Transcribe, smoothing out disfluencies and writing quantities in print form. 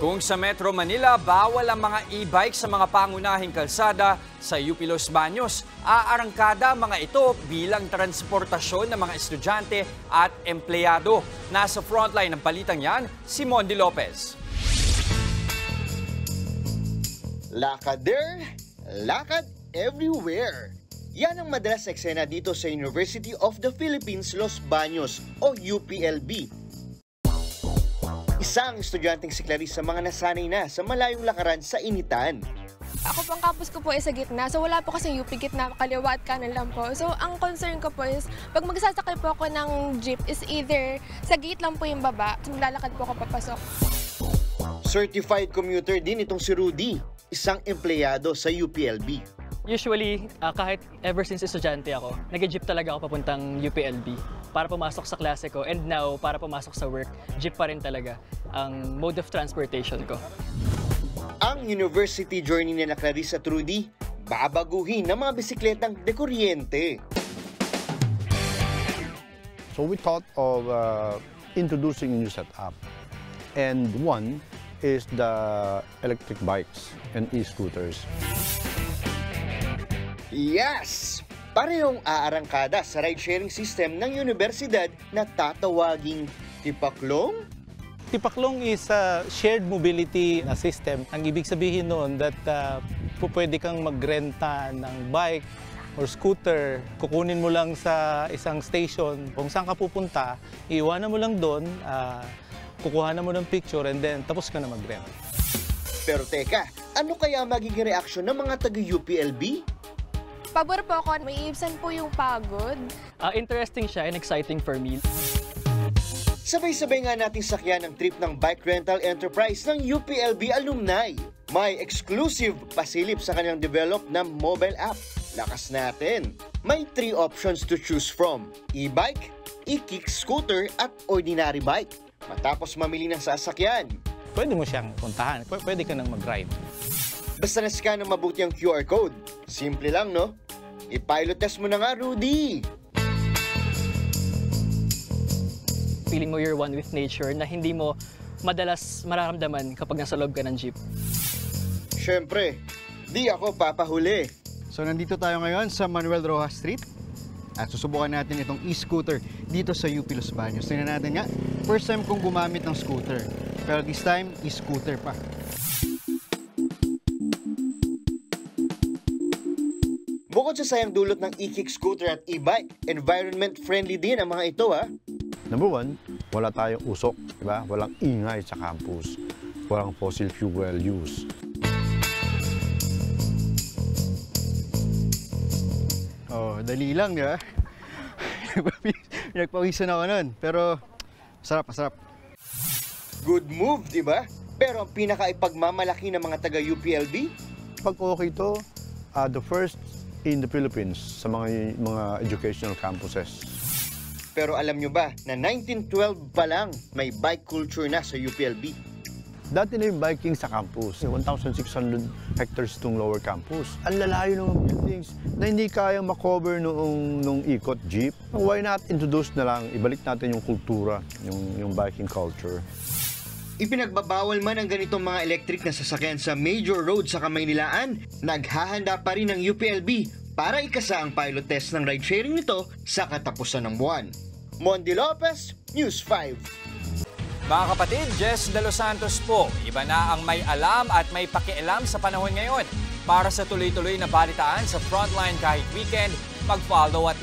Kung sa Metro Manila, bawal ang mga e-bike sa mga pangunahing kalsada, sa UP Los Baños, aarangkada mga ito bilang transportasyon ng mga estudyante at empleyado. Nasa frontline ng balitang yan, si Mondi Lopez. Lakad there, lakad everywhere. Yan ang madalas na eksena dito sa University of the Philippines, Los Baños o UPLB. Isang estudyanteng si Clarice sa mga nasanay na sa malayong lakaran sa initan. Ako pang campus ko po ay sa gitna. So wala po kasi UP gitna, kaliwa at kanan lang po. So ang concern ko po is, pag magsasakay po ako ng jeep is either sa gate lang po yung baba, maglalakad po ako papasok. Certified commuter din itong si Rudy, isang empleyado sa UPLB. Usually, kahit ever since estudyante ako, nag-jeep talaga ako papuntang UPLB para pumasok sa klase ko. And now, para pumasok sa work, jeep pa rin talaga ang mode of transportation ko. Ang university journey ni Clarice at Rudy, babaguhin ng mga bisikletang dekuryente. So we thought of introducing a new setup. And one is the electric bikes and e-scooters. Yes! Parehong aarangkada sa ride-sharing system ng universidad na tatawaging Tipaklong? Tipaklong is a shared mobility na system. Ang ibig sabihin noon that pwede kang magrenta ng bike or scooter. Kukunin mo lang sa isang station. Kung saan ka pupunta, iiwanan mo lang doon, kukuha na mo ng picture and then tapos ka na mag-rent. Pero teka, ano kaya magiging reaksyon ng mga taga-UPLB? Pabor po ako, may iibsan po yung pagod. Interesting siya and exciting for me. Sabay-sabay nga natin sakyan ang trip ng bike rental enterprise ng UPLB alumni. May exclusive pasilip sa kanilang develop na mobile app. Lakas natin! May 3 options to choose from: e-bike, e-kick scooter at ordinary bike. Matapos mamili ng sasakyan, Pwede mo siyang puntahan, pwede ka nang mag-ride. basta na-scan ng mabuti ang QR code. Simple lang, no? I-pilot test mo na nga, Rudy! Feeling mo you're one with nature na hindi mo madalas mararamdaman kapag nasa loob ka ng jeep. Siyempre, di ako papahuli. So nandito tayo ngayon sa Manuel Rojas Street at susubukan natin itong e-scooter dito sa UP Los Baños. Tingnan natin nga, first time kong gumamit ng scooter. Pero this time, e-scooter pa. Bukod sa sayang dulot ng e-kick scooter at e-bike, environment-friendly din ang mga ito, ha? Number one, wala tayong usok, diba? Walang ingay sa campus. Walang fossil fuel use. Oh, dali lang, di ba? Pinagpawisan ako nun. Pero, masarap. Good move, di ba? Pero ang pinaka-ipagmamalaki ng mga taga-UPLB, Pag okay to, the first in the Philippines sa mga educational campuses. pero alam nyo ba na 1912 pa lang may bike culture na sa UPLB? Dati na yung biking sa campus. 1,600 hectares itong lower campus. Ang lalayo ng buildings na hindi kayang makover nung ikot jeep. Why not introduce na lang, ibalik natin yung kultura, yung biking culture. Ipinagbabawal man ang ganitong mga electric na sasakyan sa major road sa Kamaynilaan, naghahanda pa rin ang UPLB para ikasa ang pilot test ng ride-sharing nito sa katapusan ng buwan. Mondi Lopez, News 5. Mga kapatid, Jess De Los Santos po. Iba na ang may alam at may pakialam sa panahon ngayon. Para sa tuloy-tuloy na balitaan sa Frontline kahit weekend, mag-follow at